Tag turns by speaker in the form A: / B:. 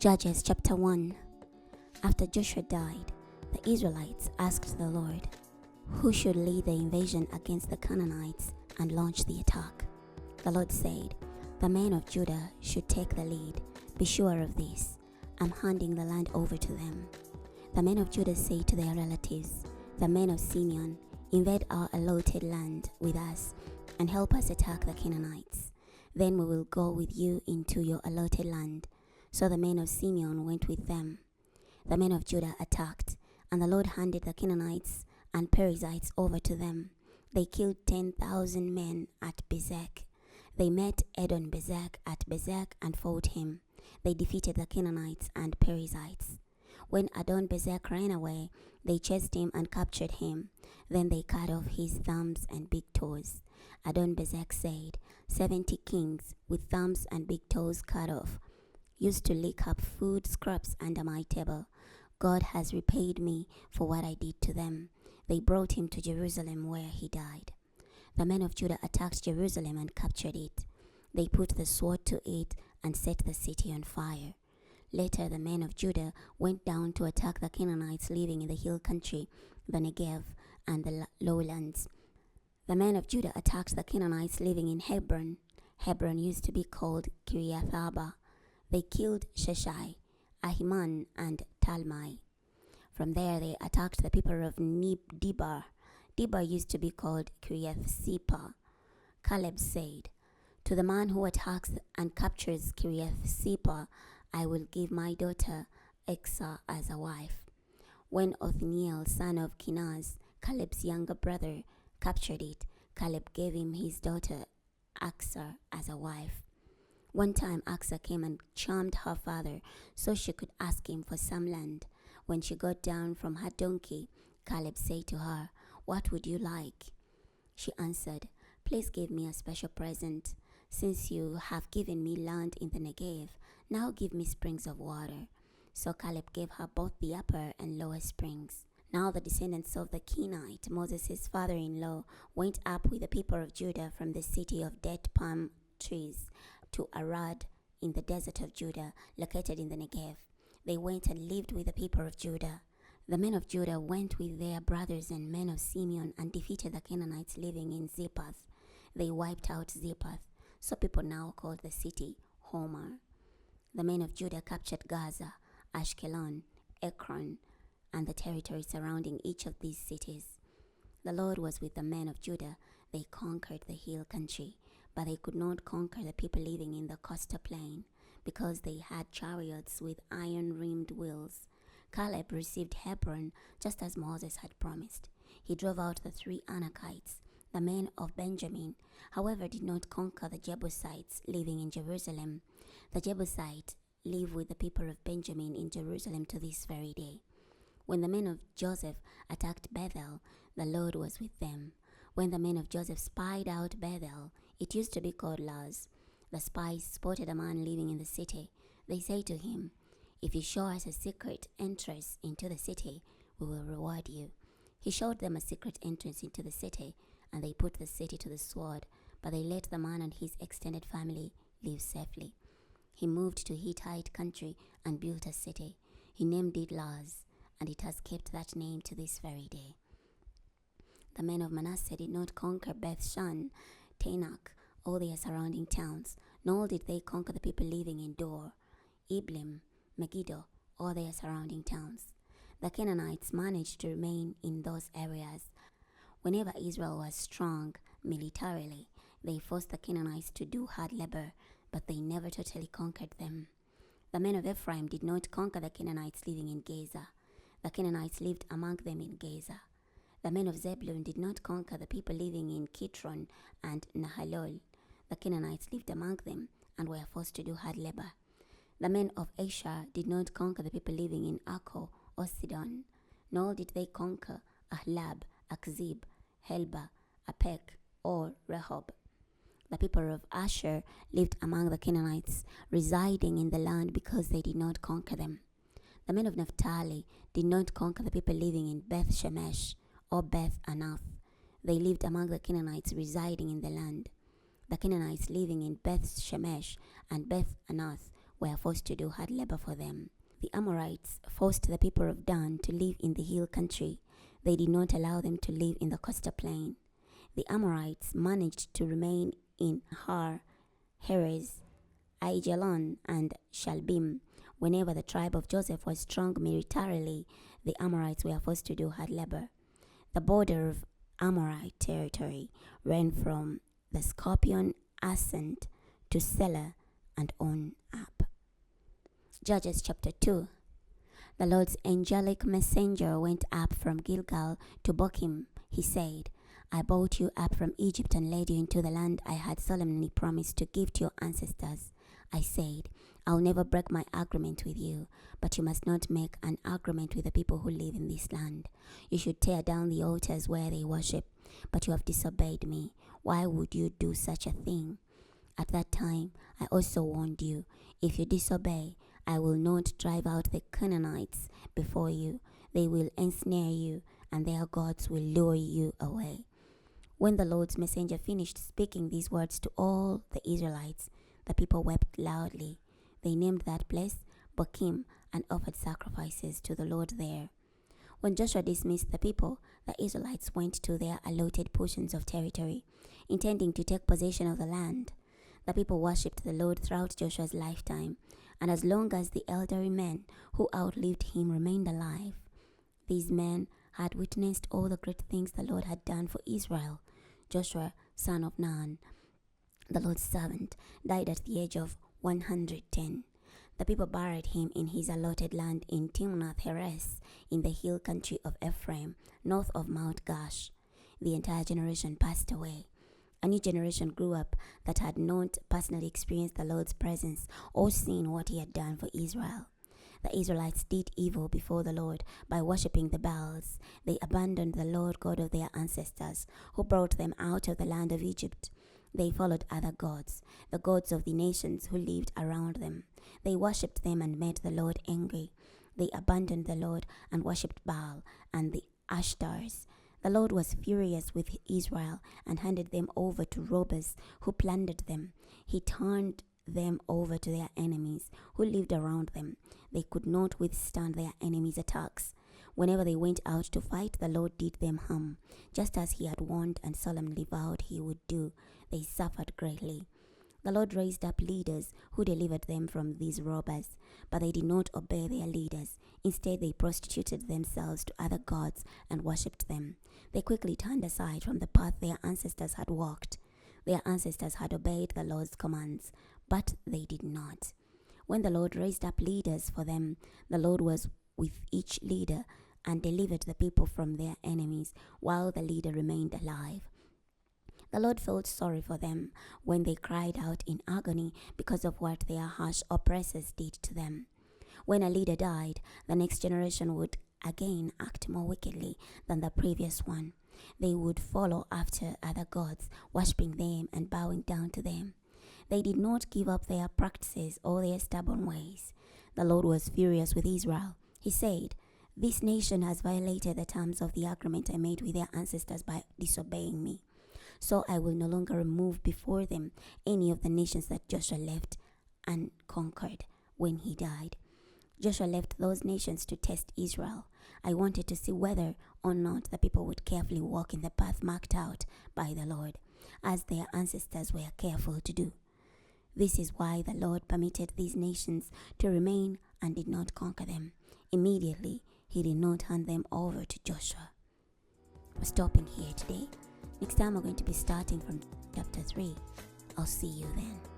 A: Judges chapter 1. After Joshua died, the Israelites asked the Lord, who should lead the invasion against the Canaanites and launch the attack? The Lord said, the men of Judah should take the lead. Be sure of this. I'm handing the land over to them. The men of Judah said to their relatives, the men of Simeon, invade our allotted land with us and help us attack the Canaanites. Then we will go with you into your allotted land. So the men of Simeon went with them. The men of Judah attacked, and the Lord handed the Canaanites and Perizzites over to them. They killed 10,000 men at Bezek. They met Adoni-Bezek at Bezek and fought him. They defeated the Canaanites and Perizzites. When Adoni-Bezek ran away, they chased him and captured him. Then they cut off his thumbs and big toes. Adoni-Bezek said, 70 kings with thumbs and big toes cut off used to lick up food scraps under my table. God has repaid me for what I did to them. They brought him to Jerusalem where he died. The men of Judah attacked Jerusalem and captured it. They put the sword to it and set the city on fire. Later the men of Judah went down to attack the Canaanites living in the hill country, the Negev, and the lowlands. The men of Judah attacked the Canaanites living in Hebron. Hebron used to be called Kiriath-Arba. They killed Sheshai, Ahiman, and Talmai. From there they attacked the people of Debar. Debar used to be called Kiriath-Sepah. Caleb said, to the man who attacks and captures Kiriath-Sepah, I will give my daughter Exah as a wife. When Othniel, son of Kenaz, Caleb's younger brother, captured it, Caleb gave him his daughter Aksa as a wife. One time Aksa came and charmed her father so she could ask him for some land. When she got down from her donkey, Caleb said to her, what would you like? She answered, please give me a special present. Since you have given me land in the Negev, now give me springs of water. So Caleb gave her both the upper and lower springs. Now the descendants of the Kenite, Moses' father-in-law, went up with the people of Judah from the city of date palm trees to Arad in the desert of Judah, located in the Negev. They went and lived with the people of Judah. The men of Judah went with their brothers and men of Simeon and defeated the Canaanites living in Zephath. They wiped out Zephath, so people now call the city Homer. The men of Judah captured Gaza, Ashkelon, Ekron, and the territory surrounding each of these cities. The Lord was with the men of Judah. They conquered the hill country, but they could not conquer the people living in the coastal plain, because they had chariots with iron-rimmed wheels. Caleb received Hebron just as Moses had promised. He drove out the 3 Anakites, the men of Benjamin, however did not conquer the Jebusites living in Jerusalem. The Jebusites live with the people of Benjamin in Jerusalem to this very day. When the men of Joseph attacked Bethel, the Lord was with them. When the men of Joseph spied out Bethel, it used to be called Luz, the spies spotted a man living in the city. They say to him, if you show us a secret entrance into the city, we will reward you. He showed them a secret entrance into the city, and they put the city to the sword, but they let the man and his extended family live safely. He moved to Hittite country and built a city. He named it Luz, and it has kept that name to this very day. The men of Manasseh did not conquer Beth-shan, Tanakh, all their surrounding towns, nor did they conquer the people living in Dor, Iblim, Megiddo, or their surrounding towns. The Canaanites managed to remain in those areas. Whenever Israel was strong militarily, they forced the Canaanites to do hard labor, but they never totally conquered them. The men of Ephraim did not conquer the Canaanites living in Gaza. The Canaanites lived among them in Gaza. The men of Zebulun did not conquer the people living in Kitron and Nahalol. The Canaanites lived among them and were forced to do hard labor. The men of Asher did not conquer the people living in Akko or Sidon, nor did they conquer Ahlab, Akzib, Helba, Apek, or Rehob. The people of Asher lived among the Canaanites, residing in the land because they did not conquer them. The men of Naphtali did not conquer the people living in Beth Shemesh or Beth Anath. They lived among the Canaanites residing in the land. The Canaanites living in Beth Shemesh and Beth Anath were forced to do hard labor for them. The Amorites forced the people of Dan to live in the hill country. They did not allow them to live in the coastal plain. The Amorites managed to remain in Har, Heres, Aijalon, and Shalbim. Whenever the tribe of Joseph was strong militarily, the Amorites were forced to do hard labor. The border of Amorite territory ran from the Scorpion ascent to Selah and on up. Judges chapter 2. The Lord's angelic messenger went up from Gilgal to Bochim. He said, I brought you up from Egypt and led you into the land I had solemnly promised to give to your ancestors. I said, I'll never break my agreement with you, but you must not make an agreement with the people who live in this land. You should tear down the altars where they worship, but you have disobeyed me. Why would you do such a thing? At that time, I also warned you, if you disobey, I will not drive out the Canaanites before you. They will ensnare you, and their gods will lure you away. When the Lord's messenger finished speaking these words to all the Israelites, the people wept loudly. They named that place Bochim and offered sacrifices to the Lord there. When Joshua dismissed the people, the Israelites went to their allotted portions of territory, intending to take possession of the land. The people worshipped the Lord throughout Joshua's lifetime, and as long as the elderly men who outlived him remained alive. These men had witnessed all the great things the Lord had done for Israel. Joshua, son of Nun, the Lord's servant, died at the age of 110. The people buried him in his allotted land in Timnath-Heres, in the hill country of Ephraim, north of Mount Gash. The entire generation passed away. A new generation grew up that had not personally experienced the Lord's presence or seen what he had done for Israel. The Israelites did evil before the Lord by worshipping the Baals. They abandoned the Lord God of their ancestors, who brought them out of the land of Egypt. They followed other gods, the gods of the nations who lived around them. They worshipped them and made the Lord angry. They abandoned the Lord and worshipped Baal and the Ashtars. The Lord was furious with Israel and handed them over to robbers who plundered them. He turned them over to their enemies who lived around them. They could not withstand their enemies' attacks. Whenever they went out to fight, the Lord did them harm. Just as he had warned and solemnly vowed he would do, they suffered greatly. The Lord raised up leaders who delivered them from these robbers, but they did not obey their leaders. Instead, they prostituted themselves to other gods and worshipped them. They quickly turned aside from the path their ancestors had walked. Their ancestors had obeyed the Lord's commands, but they did not. When the Lord raised up leaders for them, the Lord was with each leader and delivered the people from their enemies while the leader remained alive. The Lord felt sorry for them when they cried out in agony because of what their harsh oppressors did to them. When a leader died, the next generation would again act more wickedly than the previous one. They would follow after other gods, worshipping them and bowing down to them. They did not give up their practices or their stubborn ways. The Lord was furious with Israel. He said, "This nation has violated the terms of the agreement I made with their ancestors by disobeying me. So I will no longer remove before them any of the nations that Joshua left and conquered when he died." Joshua left those nations to test Israel. I wanted to see whether or not the people would carefully walk in the path marked out by the Lord, as their ancestors were careful to do. This is why the Lord permitted these nations to remain and did not conquer them. Immediately, he did not hand them over to Joshua. We're stopping here today. Next time we're going to be starting from chapter 3. I'll see you then.